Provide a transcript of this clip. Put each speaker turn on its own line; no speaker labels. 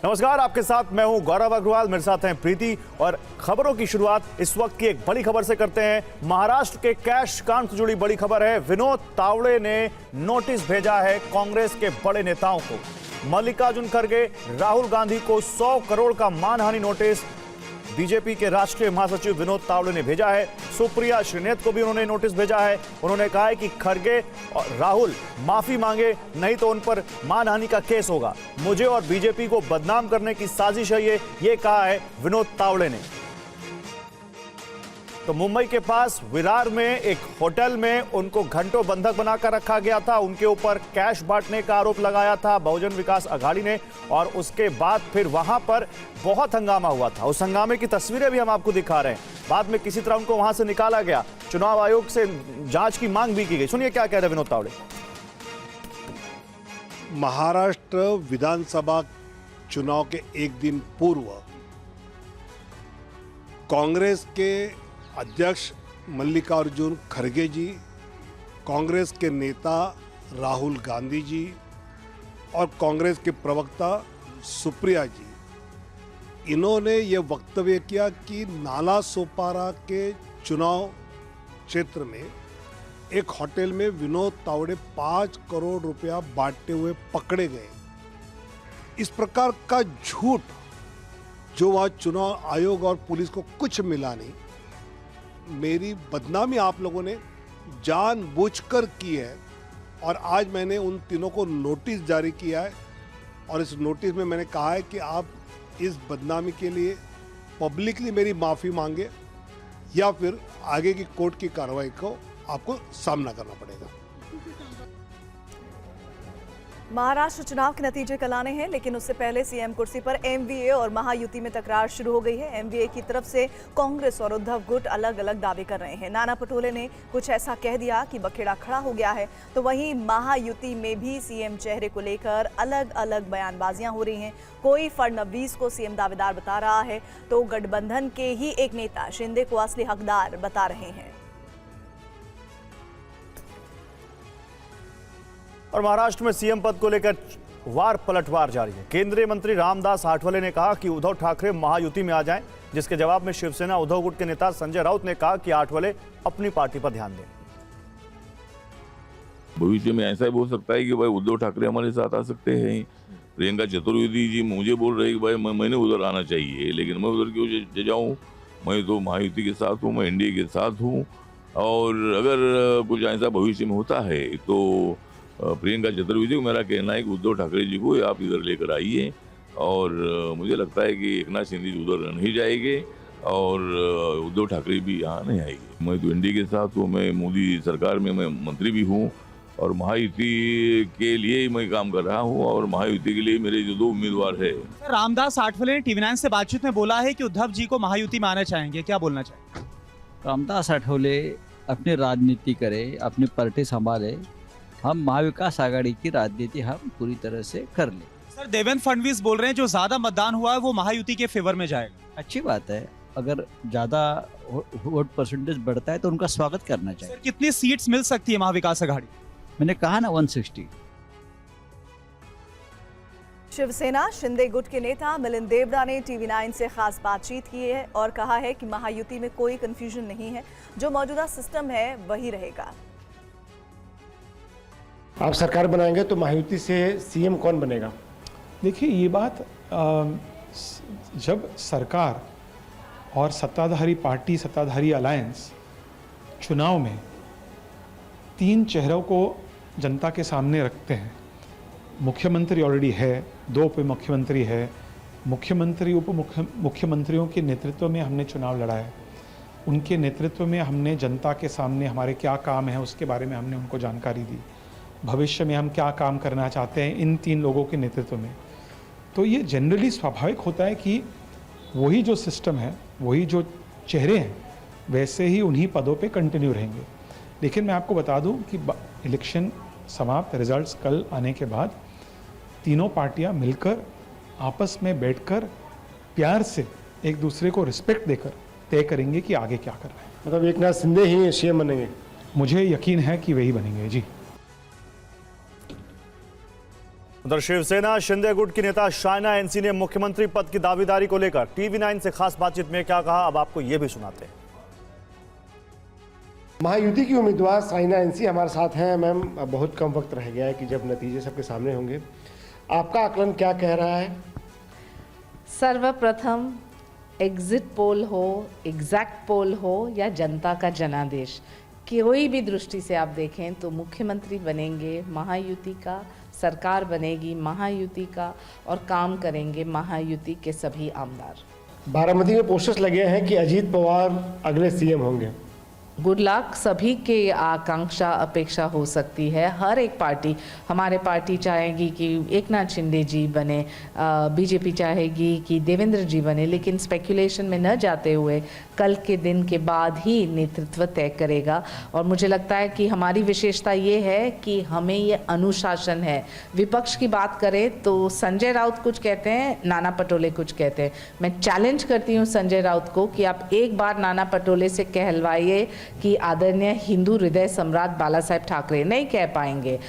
नमस्कार, आपके साथ मैं हूं गौरव अग्रवाल, मेरे साथ हैं प्रीति। और खबरों की शुरुआत इस वक्त की एक बड़ी खबर से करते हैं। महाराष्ट्र के कैश कांड से जुड़ी बड़ी खबर है। विनोद तावड़े ने नोटिस भेजा है कांग्रेस के बड़े नेताओं को। मल्लिकार्जुन खड़गे, राहुल गांधी को 100 करोड़ का मानहानि नोटिस बीजेपी के राष्ट्रीय महासचिव विनोद तावड़े ने भेजा है। सुप्रिया श्रीनेत को भी उन्होंने नोटिस भेजा है। उन्होंने कहा है कि खड़गे और राहुल माफी मांगे, नहीं तो उन पर मानहानि का केस होगा। मुझे और बीजेपी को बदनाम करने की साजिश है ये कहा है विनोद तावड़े ने। तो मुंबई के पास विरार में एक होटल में उनको घंटों बंधक बनाकर रखा गया था। उनके ऊपर कैश बांटने का आरोप लगाया था बहुजन विकास अघाड़ी ने, और उसके बाद फिर वहां पर बहुत हंगामा हुआ था। उस हंगामे की तस्वीरें भी हम आपको दिखा रहे हैं। बाद में किसी तरह उनको वहां से निकाला गया। चुनाव आयोग से जांच की मांग भी की गई। सुनिए क्या कह रहे विनोद तावड़े।
महाराष्ट्र विधानसभा चुनाव के एक दिन पूर्व कांग्रेस के अध्यक्ष मल्लिकार्जुन खड़गे जी, कांग्रेस के नेता राहुल गांधी जी और कांग्रेस के प्रवक्ता सुप्रिया जी, इन्होंने ये वक्तव्य किया कि नाला सोपारा के चुनाव क्षेत्र में एक होटल में विनोद तावड़े 5 करोड़ रुपया बांटते हुए पकड़े गए। इस प्रकार का झूठ, जो वहाँ चुनाव आयोग और पुलिस को कुछ मिला नहीं, मेरी बदनामी आप लोगों ने जानबूझकर की है। और आज मैंने उन तीनों को नोटिस जारी किया है, और इस नोटिस में मैंने कहा है कि आप इस बदनामी के लिए पब्लिकली मेरी माफ़ी मांगे, या फिर आगे की कोर्ट की कार्रवाई को आपको सामना करना पड़ेगा।
महाराष्ट्र चुनाव के नतीजे कल आने हैं, लेकिन उससे पहले सीएम कुर्सी पर एमवीए और महायुति में तकरार शुरू हो गई है। एमवीए की तरफ से कांग्रेस और उद्धव गुट अलग अलग दावे कर रहे हैं। नाना पटोले ने कुछ ऐसा कह दिया कि बखेड़ा खड़ा हो गया है, तो वहीं महायुति में भी सीएम चेहरे को लेकर अलग अलग बयानबाजियां हो रही हैं। कोई फडणवीस को सीएम दावेदार बता रहा है, तो गठबंधन के ही एक नेता शिंदे को असली हकदार बता रहे हैं।
और महाराष्ट्र में सीएम पद को लेकर वार पलटवार जारी है। केंद्रीय मंत्री रामदास आठवले ने कहा कि उद्धव ठाकरे महायुति में आ जाएं, जिसके जवाब में शिवसेना उद्धव गुट के नेता संजय राउत ने कहा कि आठवले अपनी पार्टी पर ध्यान दें।
भविष्य में ऐसा भी हो सकता है कि भाई उद्धव ठाकरे हमारे साथ आ सकते हैं। प्रियंका चतुर्वेदी जी मुझे बोल रहे हैं कि भाई मैंने उधर आना चाहिए, लेकिन मैं उधर क्यों जाऊँ? मैं तो महायुति के साथ हूँ, मैं एनडीए के साथ हूँ। और अगर कुछ ऐसा भविष्य में होता है तो प्रियंका चतुर्वेदी को मेरा कहना है कि उद्धव ठाकरे जी को आप इधर लेकर आइए। और मुझे लगता है कि एकनाथ शिंदे जी उधर नहीं जाएंगे और उद्धव ठाकरे भी यहाँ नहीं आएंगे। मैं तो एनडीए के साथ हूँ, मैं मोदी सरकार में मैं मंत्री भी हूँ, और महायुति के लिए ही मैं काम कर रहा हूँ, और महायुति के लिए मेरे जो 2 उम्मीदवार है।
रामदास आठवले ने टीवी9 से बातचीत में बोला है कि उद्धव जी को महायुति में आना चाहेंगे, क्या बोलना चाहेंगे?
रामदास आठवले अपनी राजनीति करे, अपनी पार्टी संभाले। हम महाविकास आघाड़ी की राजनीति हम पूरी तरह से कर ले।
सर, देवेंद्र फडणवीस बोल रहे हैं जो ज्यादा मतदान हुआ है वो महायुति के फेवर में जाएगा।
अच्छी बात है, अगर ज्यादा वोट परसेंटेज बढ़ता है तो उनका स्वागत करना चाहिए।
सर, कितनी सीट्स मिल सकती है महाविकास आघाड़ी?
मैंने कहा ना 160।
शिवसेना शिंदे गुट के नेता मिलिंद देवड़ा ने टीवी9 से खास बातचीत की है और कहा है कि महायुति में कोई कंफ्यूजन नहीं है, जो मौजूदा सिस्टम है वही रहेगा।
आप सरकार बनाएंगे तो महायुति से सीएम कौन बनेगा?
देखिए, ये बात जब सरकार और सत्ताधारी पार्टी, सत्ताधारी अलायंस चुनाव में 3 चेहरों को जनता के सामने रखते हैं, मुख्यमंत्री ऑलरेडी है, 2 उप मुख्यमंत्री है, मुख्यमंत्री उप मुख्यमंत्रियों के नेतृत्व में हमने चुनाव लड़ा है। उनके नेतृत्व में हमने जनता के सामने हमारे क्या काम है उसके बारे में हमने उनको जानकारी दी। भविष्य में हम क्या काम करना चाहते हैं इन 3 लोगों के नेतृत्व में। तो ये जनरली स्वाभाविक होता है कि वही जो सिस्टम है, वही जो चेहरे हैं, वैसे ही उन्हीं पदों पे कंटिन्यू रहेंगे। लेकिन मैं आपको बता दूं कि इलेक्शन समाप्त, रिजल्ट्स कल आने के बाद तीनों पार्टियां मिलकर आपस में बैठकर प्यार से एक दूसरे को रिस्पेक्ट देकर तय करेंगे कि आगे क्या करना है।
मतलब एकनाथ शिंदे ही सीएम बनेंगे?
मुझे यकीन है कि वही बनेंगे जी।
उधर शिवसेना शिंदे गुट की नेता शायना एनसी ने मुख्यमंत्री पद की दावेदारी को लेकर TV9 से खास बातचीत में क्या कहा, अब आपको ये भी सुनाते हैं।
महायुति की उम्मीदवार साइना एनसी हमारे साथ हैं। मैम, बहुत कम वक्त रह गया है कि जब नतीजे सबके सामने होंगे, आपका आकलन क्या कह रहा है?
सर्वप्रथम एग्जिट पोल हो, एग्जैक्ट पोल हो या जनता का जनादेश, कोई भी दृष्टि से आप देखें तो मुख्यमंत्री बनेंगे महायुति का, सरकार बनेगी महायुति का और काम करेंगे महायुति के सभी आमदार।
बारामती में पोस्टर्स लगे हैं कि अजीत पवार अगले सीएम होंगे।
गुड लक, सभी के आकांक्षा अपेक्षा हो सकती है। हर एक पार्टी, हमारे पार्टी चाहेगी कि एकनाथ शिंदे जी बने, बीजेपी चाहेगी कि देवेंद्र जी बने, लेकिन स्पेकुलेशन में न जाते हुए कल के दिन के बाद ही नेतृत्व तय करेगा। और मुझे लगता है कि हमारी विशेषता ये है कि हमें ये अनुशासन है। विपक्ष की बात करें तो संजय राउत कुछ कहते हैं, नाना पटोले कुछ कहते हैं। मैं चैलेंज करती हूँ संजय राउत को कि आप एक बार नाना पटोले से कहलवाइए कि आदरणीय हिंदू हृदय सम्राट बाला साहेब ठाकरे, नहीं कह पाएंगे।